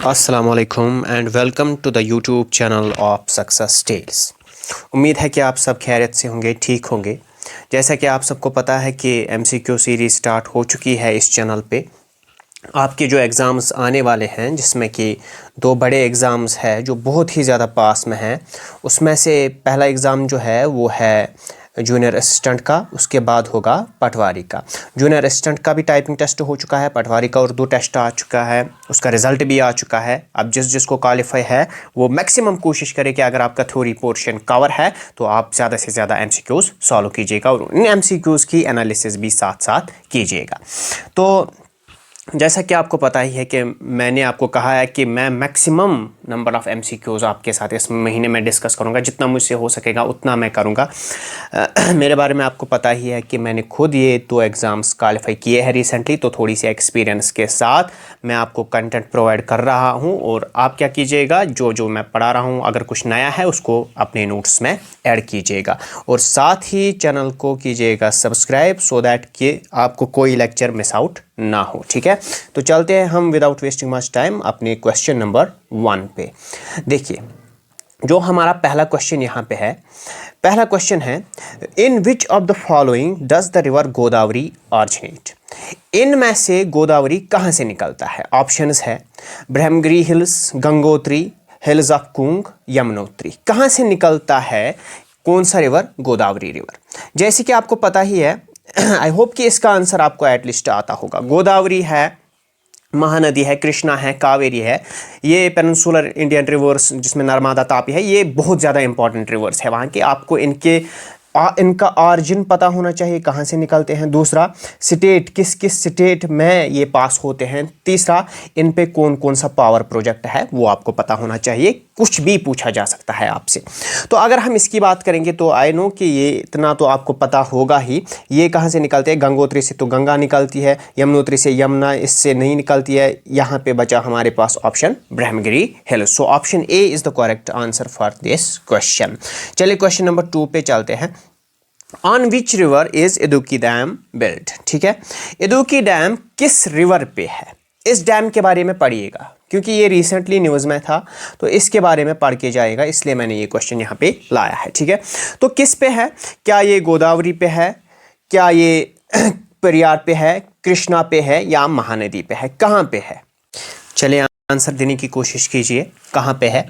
अस्सलाम वालेकुम and welcome to the YouTube channel of success tales. उम्मीद है कि आप सब खैरियत से होंगे, ठीक होंगे। जैसा कि आप सबको पता है कि एमसीक्यू सीरीज़ स्टार्ट हो चुकी है इस चैनल पे। आपके जो एग्ज़ाम्स आने वाले हैं, जिसमें कि दो बड़े एग्ज़ाम्स हैं जो बहुत ही ज़्यादा पास में हैं, उसमें से पहला एग्ज़ाम जो है वो है जूनियर असिस्टेंट का, उसके बाद होगा पटवारी का। जूनियर असिस्टेंट का भी टाइपिंग टेस्ट हो चुका है, पटवारी का उर्दू टेस्ट आ चुका है, उसका रिज़ल्ट भी आ चुका है। अब जिसको क्वालिफाई है वो मैक्सिमम कोशिश करे कि अगर आपका थ्योरी पोर्शन कवर है तो आप ज़्यादा से ज़्यादा एमसीक्यूज़ सॉल्व कीजिएगा और इन एमसीक्यूज़ की एनालिसिस भी साथ साथ कीजिएगा। तो जैसा कि आपको पता ही है कि मैंने आपको कहा है कि मैं मैक्सिमम नंबर ऑफ़ एमसीक्यूज़ आपके साथ इस महीने में डिस्कस करूंगा, जितना मुझसे हो सकेगा उतना मैं करूंगा। मेरे बारे में आपको पता ही है कि मैंने खुद ये 2 एग्ज़ाम्स क्वालिफाई किए हैं रिसेंटली, तो थोड़ी सी एक्सपीरियंस के साथ मैं आपको कंटेंट प्रोवाइड कर रहा हूं। और आप क्या कीजिएगा, जो मैं पढ़ा रहा हूं अगर कुछ नया है उसको अपने नोट्स में ऐड कीजिएगा और साथ ही चैनल को कीजिएगा सब्सक्राइब, सो दैट कि आपको कोई लेक्चर मिस आउट ना हो। ठीक है, तो चलते हैं हम विदाउट वेस्टिंग मच टाइम अपने क्वेश्चन नंबर 1 पे। देखिए, जो हमारा पहला क्वेश्चन यहाँ पे है, पहला क्वेश्चन है, in which of the following does the river Godavari originate. इनमें से गोदावरी कहाँ से निकलता है? ऑप्शंस है Brahmagiri hills, Gangotri, hills of Coorg, Yamunotri. कहाँ से निकलता है कौन सा रिवर? गोदावरी रिवर। जैसे कि आपको पता ही है, आई होप कि इसका आंसर आपको एटलीस्ट आता होगा। गोदावरी है, महानदी है, कृष्णा है, कावेरी है, ये पेनिनसुलर इंडियन रिवर्स जिसमें नर्मदा, तापी है, ये बहुत ज़्यादा इंपॉर्टेंट रिवर्स है वहाँ के। आपको इनका ऑरिजिन पता होना चाहिए, कहाँ से निकलते हैं। दूसरा, स्टेट, किस किस स्टेट में ये पास होते हैं। तीसरा, इन पे कौन कौन सा पावर प्रोजेक्ट है वो आपको पता होना चाहिए। कुछ भी पूछा जा सकता है आपसे। तो अगर हम इसकी बात करेंगे तो आई नो कि ये इतना तो आपको पता होगा ही। ये कहाँ से निकलते हैं? गंगोत्री से तो गंगा निकलती है, यमुनोत्री से यमुना इससे नहीं निकलती है। यहाँ पे बचा हमारे पास option Brahmagiri hills. So option A is the correct answer for this question. चलिए क्वेश्चन नंबर 2 पे चलते हैं। On which river is Idukki dam built. ठीक है, इदुक्की डैम किस रिवर पे है? इस डैम के बारे में पढ़िएगा, क्योंकि ये रिसेंटली न्यूज़ में था, तो इसके बारे में पढ़ के जाएगा, इसलिए मैंने ये क्वेश्चन यहाँ पे लाया है। ठीक है, तो किस पे है? क्या ये गोदावरी पे है, क्या ये पेरियार पे है, कृष्णा पे है, या महानदी पे है? कहाँ पे है? चलिए आंसर देने की कोशिश कीजिए, कहाँ पे है।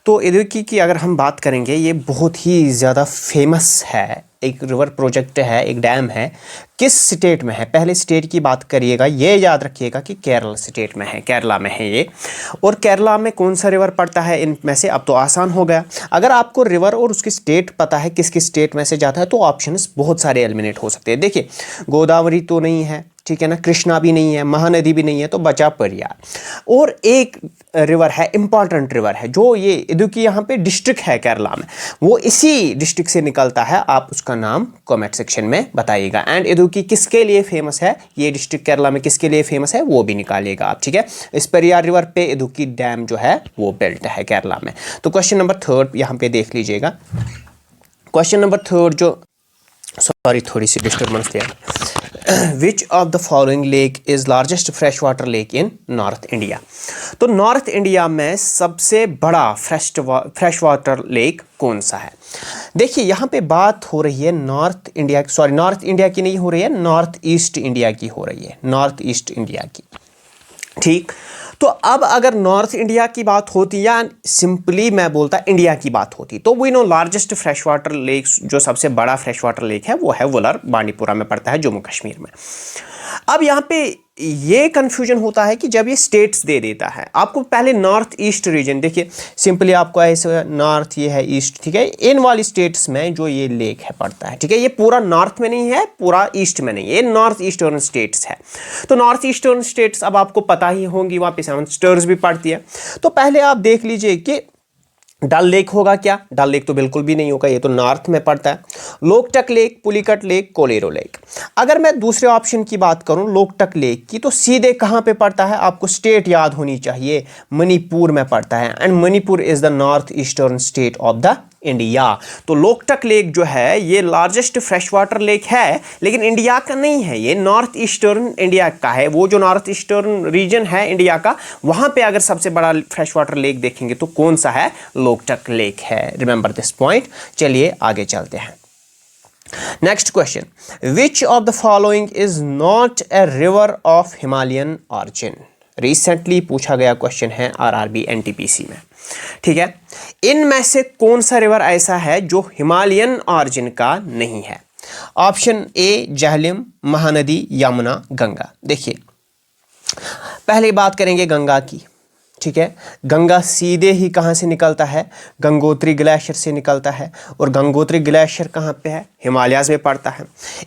तो इदुक्की की अगर हम बात करेंगे, ये बहुत ही ज़्यादा फेमस है, एक रिवर प्रोजेक्ट है, एक डैम है। किस स्टेट में है? पहले स्टेट की बात करिएगा, ये याद रखिएगा कि केरल स्टेट में है, केरला में है ये। और केरला में कौन सा रिवर पड़ता है इनमें से? अब तो आसान हो गया। अगर आपको रिवर और उसकी स्टेट पता है, किस किस स्टेट में से जाता है, तो ऑप्शंस बहुत सारे एलिमिनेट हो सकते हैं। देखिए, गोदावरी तो नहीं है, ठीक है ना, कृष्णा भी नहीं है, महानदी भी नहीं है, तो बचा पेरियार। और एक रिवर है, इंपॉर्टेंट रिवर है, जो ये इदुक्की यहाँ पे डिस्ट्रिक्ट है केरला में, वो इसी डिस्ट्रिक्ट से निकलता है। आप उसका नाम कमेंट सेक्शन में बताइएगा। एंड इदुक्की किसके लिए फेमस है, ये डिस्ट्रिक्ट केरला में किसके लिए फेमस है, वो भी निकालिएगा आप। ठीक है, इस पेरियार रिवर पे इदुक्की डैम जो है वो बिल्ट है केरला में। तो क्वेश्चन नंबर 3 यहाँ पे देख लीजिएगा। क्वेश्चन नंबर 3 जो, सॉरी थोड़ी सी डिस्टर्बेंस थी। विच of the following lake is largest fresh water lake in north India. तो नॉर्थ इंडिया में सबसे बड़ा फ्रेश वाटर लेक कौन सा है? देखिए, यहाँ पे बात हो रही है नॉर्थ इंडिया की नहीं हो रही है, नॉर्थ ईस्ट इंडिया की हो रही है, नॉर्थ ईस्ट इंडिया की। ठीक, तो अब अगर नॉर्थ इंडिया की बात होती या सिंपली मैं बोलता इंडिया की बात होती, तो we know largest fresh water lake, जो सबसे बड़ा फ्रेश वाटर लेक है वो है वुलर, बांडीपुरा में पड़ता है, जम्मू कश्मीर में। अब यहाँ पे ये कंफ्यूजन होता है कि जब ये स्टेट्स दे देता है आपको, पहले नॉर्थ ईस्ट रीजन, देखिए सिंपली आपको ऐसे नॉर्थ ये है, ईस्ट, ठीक है, इन वाली स्टेट्स में जो ये लेक है पड़ता है, ठीक है, ये पूरा नॉर्थ में नहीं है, पूरा ईस्ट में नहीं है, ये नॉर्थ ईस्टर्न स्टेट्स है। तो नॉर्थ ईस्टर्न स्टेट्स अब आपको पता ही होंगी, वहाँ पे 7 स्टेट्स भी पड़ती है। तो पहले आप देख लीजिए कि डल लेक होगा क्या? डल लेक तो बिल्कुल भी नहीं होगा, ये तो नॉर्थ में पड़ता है। Loktak lake, Pulicat lake, Kolleru lake. अगर मैं दूसरे ऑप्शन की बात करूं लोकटक लेक की, तो सीधे कहां पे पड़ता है? आपको स्टेट याद होनी चाहिए, मणिपुर में पड़ता है। And Manipur is the north eastern state of the India. तो लोकटक लेक जो है ये लार्जेस्ट फ्रेश वाटर लेक है, लेकिन इंडिया का नहीं है, ये नॉर्थ ईस्टर्न इंडिया का है। वो जो नॉर्थ ईस्टर्न रीजन है इंडिया का, वहां पे अगर सबसे बड़ा फ्रेश वाटर लेक देखेंगे तो कौन सा है? लोकटक लेक है। Remember this point. चलिए आगे चलते हैं। Next question, which of the following is not a river of Himalayan origin? Recently पूछा गया क्वेश्चन है आरआरबी एनटीपीसी में, ठीक है। इनमें से कौन सा रिवर ऐसा है जो हिमालयन ऑरिजिन का नहीं है? Option A Jhelum, Mahanadi, Yamuna, Ganga. देखिए पहले बात करेंगे गंगा की, ठीक है। गंगा सीधे ही कहाँ से निकलता है? गंगोत्री ग्लेशियर से निकलता है, और गंगोत्री ग्लेशियर कहाँ पे है? हिमालयाज में पड़ता है।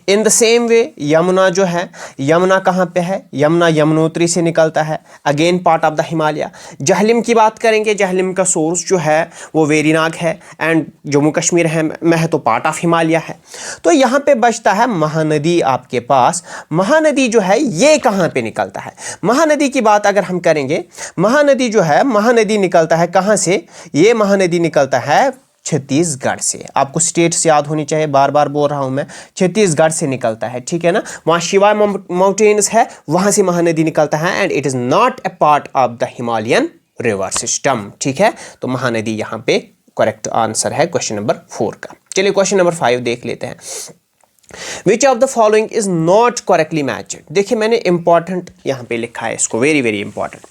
In the same way Yamuna जो है, यमुना कहाँ पे है? यमुना यमुनोत्री से निकलता है, again part of the Himalaya. Jhelum की बात करेंगे, झेलम का सोर्स जो है वो वेरीनाग है, एंड जम्मू कश्मीर है में है, तो पार्ट ऑफ हिमालय है। तो यहाँ पे बचता है महानदी आपके पास। महानदी जो है ये कहाँ पे निकलता है? महानदी की बात अगर हम करेंगे, महानदी जो है, महानदी निकलता है कहां से? ये महानदी निकलता है छत्तीसगढ़ से। आपको स्टेट्स याद होनी चाहिए, बार बार बोल रहा हूं मैं, छत्तीसगढ़ से निकलता है, ठीक है ना। वहां शिवाय माउंटेन्स है, वहां से महानदी निकलता है, and it is not a part of the Himalayan river system, ठीक है। तो महानदी यहां पे करेक्ट आंसर है क्वेश्चन नंबर 4 का। चलिए क्वेश्चन नंबर 5 देख लेते हैं। विच of the following is not correctly matched? देखिए मैंने इंपॉर्टेंट यहां पे लिखा है इसको, वेरी वेरी इंपॉर्टेंट।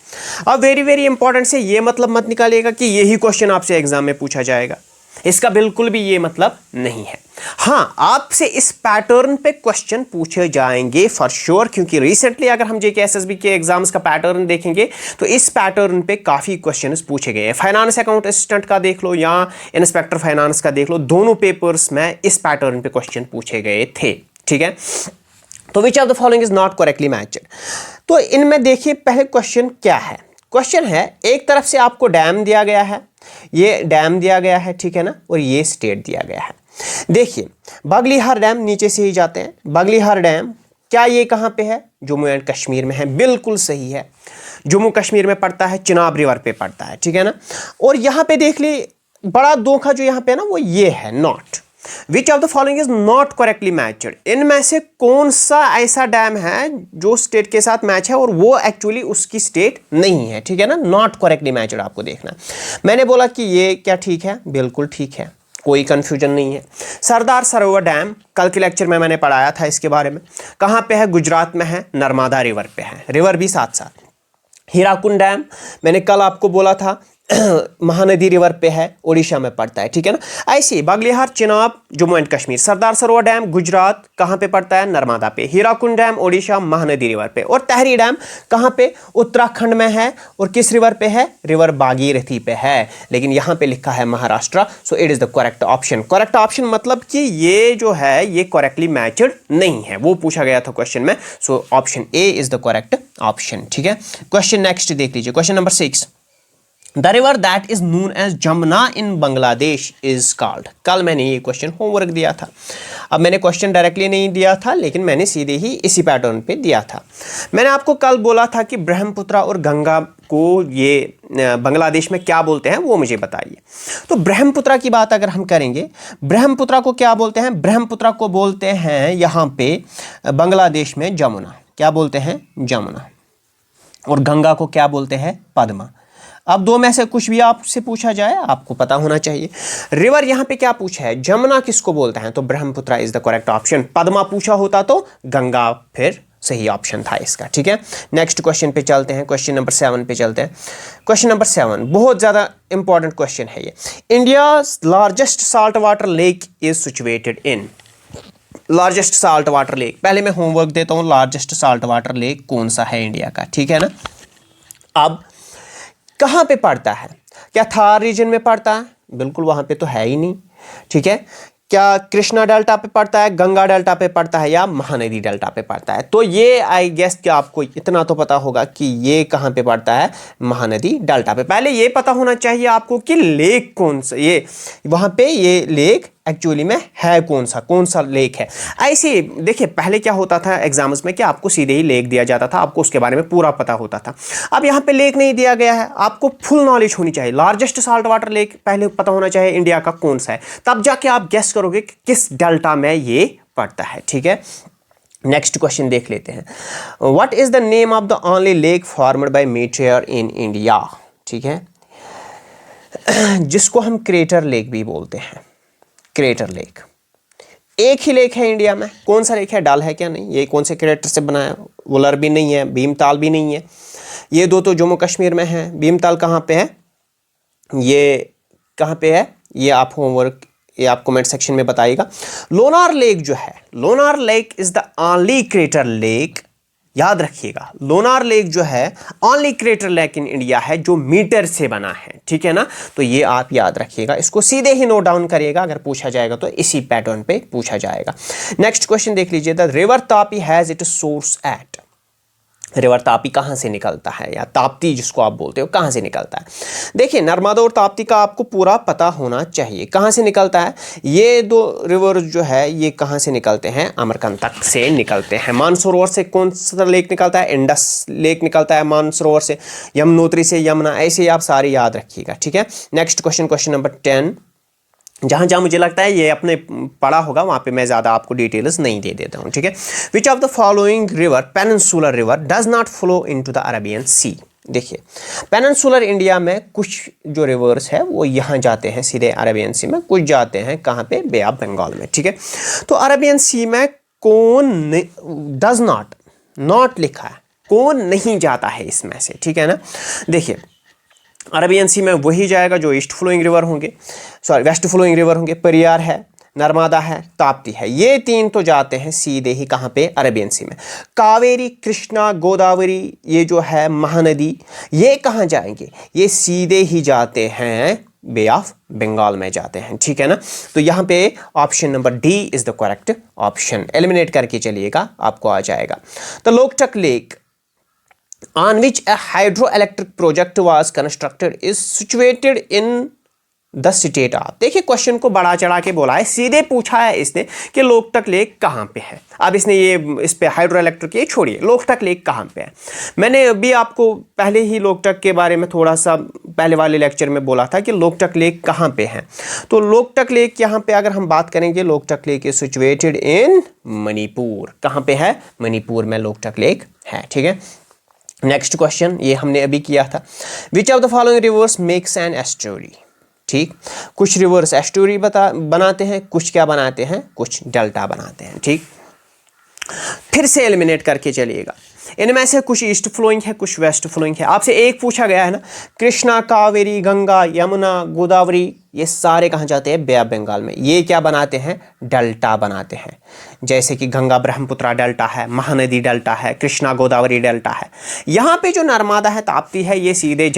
अब वेरी वेरी इंपॉर्टेंट से ये मतलब मत निकालिएगा कि यही क्वेश्चन आपसे एग्जाम में पूछा जाएगा, इसका बिल्कुल भी ये मतलब नहीं है। हाँ, आपसे इस पैटर्न पे क्वेश्चन पूछे जाएंगे फॉर श्योर, क्योंकि रिसेंटली अगर हम जेके एसएसबी के एग्जाम्स का पैटर्न देखेंगे तो इस पैटर्न पे काफी क्वेश्चंस पूछे गए हैं। फाइनेंस अकाउंट असिस्टेंट का देख लो या इंस्पेक्टर फाइनेंस का देख लो, दोनों पेपर्स में इस पैटर्न पे क्वेश्चन पूछे गए थे, ठीक है। तो विच of the following is not correctly matched? तो इनमें देखिए पहले क्वेश्चन क्या है। क्वेश्चन है, एक तरफ से आपको डैम दिया गया है, ये डैम दिया गया है, ठीक है ना, और ये स्टेट दिया गया है। देखिए बागलीहार डैम नीचे से ही जाते हैं। बागलीहार डैम क्या ये कहाँ पे है? जम्मू एंड कश्मीर में है, बिल्कुल सही है। जम्मू कश्मीर में पड़ता है, चिनाब रिवर पे पड़ता है, ठीक है ना। और यहाँ पे देख ली, बड़ा धोखा जो यहाँ पे है ना वो ये है not. Which of the following is not correctly matched? इनमें से कौन सा ऐसा डैम है जो स्टेट के साथ मैच है और वो एक्चुअली उसकी स्टेट नहीं है, ठीक है ना। नॉट करेक्टली मैच्ड आपको देखना। मैंने बोला कि ये क्या ठीक है? बिल्कुल ठीक है, कोई कंफ्यूजन नहीं है। सरदार सरोवर डैम कल के लेक्चर में मैंने पढ़ाया था इसके बारे में, कहाँ पे है? गुजरात में है, नर्मदा रिवर पे है, रिवर भी साथ साथ। हीराकुंड डैम मैंने कल आपको बोला था महानदी रिवर पे है, ओडिशा में पड़ता है, ठीक है ना। ऐसे ही बागलीहार चिनाब जम्मू एंड कश्मीर, सरदार सरोवर डैम गुजरात कहाँ पे पड़ता है? नर्मदा पे। हीराकुंड डैम ओडिशा महानदी रिवर पे। और तहरी डैम कहाँ पे? उत्तराखंड में है, और किस रिवर पे है? रिवर भागीरथी पे है, लेकिन यहाँ पे लिखा है Maharashtra. So it is the correct option. Correct option मतलब कि ये जो है ये करेक्टली मैच्ड नहीं है, वो पूछा गया था क्वेश्चन में। So option A is the correct option, ठीक है। क्वेश्चन नेक्स्ट देख लीजिए, question number 6। The river that is known as Jamuna in Bangladesh is called. कल मैंने ये क्वेश्चन होमवर्क दिया था। अब मैंने क्वेश्चन डायरेक्टली नहीं दिया था, लेकिन मैंने सीधे ही इसी पैटर्न पे दिया था। मैंने आपको कल बोला था कि ब्रह्मपुत्र और गंगा को ये बांग्लादेश में क्या बोलते हैं वो मुझे बताइए। तो ब्रह्मपुत्र की बात अगर हम करेंगे, ब्रह्मपुत्र को क्या बोलते हैं? ब्रह्मपुत्र को बोलते हैं यहाँ पे बांग्लादेश में जमुना। क्या बोलते हैं? जमुना। और गंगा को क्या बोलते हैं? पद्मा। अब दो में से कुछ भी आपसे पूछा जाए आपको पता होना चाहिए। रिवर यहाँ पे क्या पूछा है? जमुना किसको बोलते हैं? तो Brahmaputra is the correct option. Padma पूछा होता तो गंगा फिर सही ऑप्शन था इसका, ठीक है। नेक्स्ट क्वेश्चन पे चलते हैं, क्वेश्चन नंबर 7 पे चलते हैं। क्वेश्चन नंबर 7 बहुत ज्यादा इंपॉर्टेंट क्वेश्चन है ये। India's largest salt water lake is situated in. Largest salt water lake, पहले मैं होमवर्क देता हूं, लार्जेस्ट साल्ट वाटर लेक कौन सा है इंडिया का, ठीक है ना। अब कहाँ पे पड़ता है? क्या थार रीजन में पड़ता है? बिल्कुल वहाँ पे तो है ही नहीं, ठीक है। क्या कृष्णा डेल्टा पे पड़ता है, गंगा डेल्टा पे पड़ता है, या महानदी डेल्टा पे पड़ता है? तो ये आई गेस कि आपको इतना तो पता होगा कि ये कहाँ पे पड़ता है, महानदी डेल्टा पे। पहले ये पता होना चाहिए आपको कि लेक कौन सा, ये वहाँ पे ये लेक एक्चुअली में है कौन सा लेक है। ऐसे देखिए पहले क्या होता था एग्जाम्स में कि आपको सीधे ही लेक दिया जाता था, आपको उसके बारे में पूरा पता होता था। अब यहाँ पे लेक नहीं दिया गया है, आपको फुल नॉलेज होनी चाहिए। लार्जेस्ट साल्ट वाटर लेक पहले पता होना चाहिए इंडिया का कौन सा है, तब जाके आप गेस करोगे कि किस डेल्टा में ये पड़ता है। ठीक है, नेक्स्ट क्वेश्चन देख लेते हैं। What is the name of the only lake formed by meteor in India. ठीक है, जिसको हम क्रेटर लेक भी बोलते हैं, क्रेटर लेक। एक ही लेक है इंडिया में, कौन सा लेक है, डल है क्या, नहीं, ये कौन से क्रेटर से बना है, वुलर भी नहीं है, भीमताल भी नहीं है, ये दो तो जम्मू कश्मीर में है। भीमताल कहाँ पे है, ये कहाँ पे है, ये आप होमवर्क, ये आप कमेंट सेक्शन में बताइएगा। लोनार लेक जो है, Lonar lake is the only crater lake, याद रखिएगा, लोनार लेक जो है only crater lake in India है जो मीटर से बना है। ठीक है ना, तो ये आप याद रखिएगा, इसको सीधे ही नोट डाउन करिएगा, अगर पूछा जाएगा तो इसी पैटर्न पे पूछा जाएगा। नेक्स्ट क्वेश्चन देख लीजिए, the river Tapi has its source at. River Tapi कहाँ से निकलता है, या ताप्ती जिसको आप बोलते हो, कहाँ से निकलता है। देखिए नर्मदा और ताप्ती का आपको पूरा पता होना चाहिए, कहाँ से निकलता है। ये दो रिवर जो है ये कहाँ से निकलते हैं, अमरकंटक से निकलते हैं। मानसरोवर से कौन सा लेक निकलता है, इंडस लेक निकलता है मानसरोवर से, यमुनोत्री से यमुना, ऐसे ही आप सारे याद रखिएगा। ठीक है, नेक्स्ट क्वेश्चन, क्वेश्चन नंबर 10, जहाँ जहाँ मुझे लगता है ये अपने पढ़ा होगा वहाँ पे मैं ज़्यादा आपको डिटेल्स नहीं दे देता हूँ। ठीक है, which of the following river, peninsular river, does not flow into the Arabian sea. देखिए पेनिनसुलर इंडिया में कुछ जो रिवर्स है वो यहाँ जाते हैं सीधे अरेबियन सी में, कुछ जाते हैं कहाँ पे, बे ऑफ बंगाल में। ठीक है, तो अरेबियन सी में कौन डज नॉट, नॉट लिखा है, कौन नहीं जाता है इसमें से। ठीक है ना, देखिए अरेबियन सी में वही जाएगा जो ईस्ट फ्लोइंग रिवर होंगे, सॉरी वेस्ट फ्लोइंग रिवर होंगे, पेरियार है, नर्मदा है, ताप्ती है, ये तीन तो जाते हैं सीधे ही कहाँ पे, अरेबियन सी में। कावेरी, कृष्णा, गोदावरी, ये जो है महानदी, ये कहाँ जाएंगे, ये सीधे ही जाते हैं बे ऑफ बंगाल में जाते हैं। ठीक है ना, तो यहाँ पे option number D is the correct option, eliminate करके चलिएगा आपको आ जाएगा। तो Loktak lake on which a hydroelectric project was constructed is situated in the state of। देखिए क्वेश्चन को बड़ा चढ़ा के बोला है, सीधे पूछा है इसने कि लोकटक लेक कहाँ पे है। अब इसने ये इस पे हाइड्रो इलेक्ट्रिक ये छोड़िए, लोकटक लेक कहाँ पे है। मैंने अभी आपको पहले ही लोकटक के बारे में थोड़ा सा पहले वाले लेक्चर में बोला था कि लोकटक लेक कहाँ पे है। तो लोकटक लेक यहाँ पे अगर हम बात करेंगे, Loktak lake is situated in Manipur. कहाँ पे है, मणिपुर में लोकटक लेक है। ठीक है, नेक्स्ट क्वेश्चन ये हमने अभी किया था, विच of the following rivers makes an estuary. ठीक, कुछ रिवर्स एस्टुअरी बनाते हैं, कुछ क्या बनाते हैं, कुछ डेल्टा बनाते हैं। ठीक, फिर से एलिमिनेट करके चलिएगा, इनमें से कुछ ईस्ट फ्लोइंग है, कुछ वेस्ट फ्लोइंग है। आपसे एक पूछा गया है ना, कृष्णा, कावेरी, गंगा, यमुना, गोदावरी, ये सारे कहाँ जाते हैं, बे ऑफ बंगाल में। ये क्या बनाते हैं, डेल्टा बनाते हैं। जैसे कि गंगा ब्रह्मपुत्रा डेल्टा है, महानदी डेल्टा है, कृष्णा गोदावरी डेल्टा है। यहाँ पे जो नर्मदा है, ताप्ती है, ये सीधे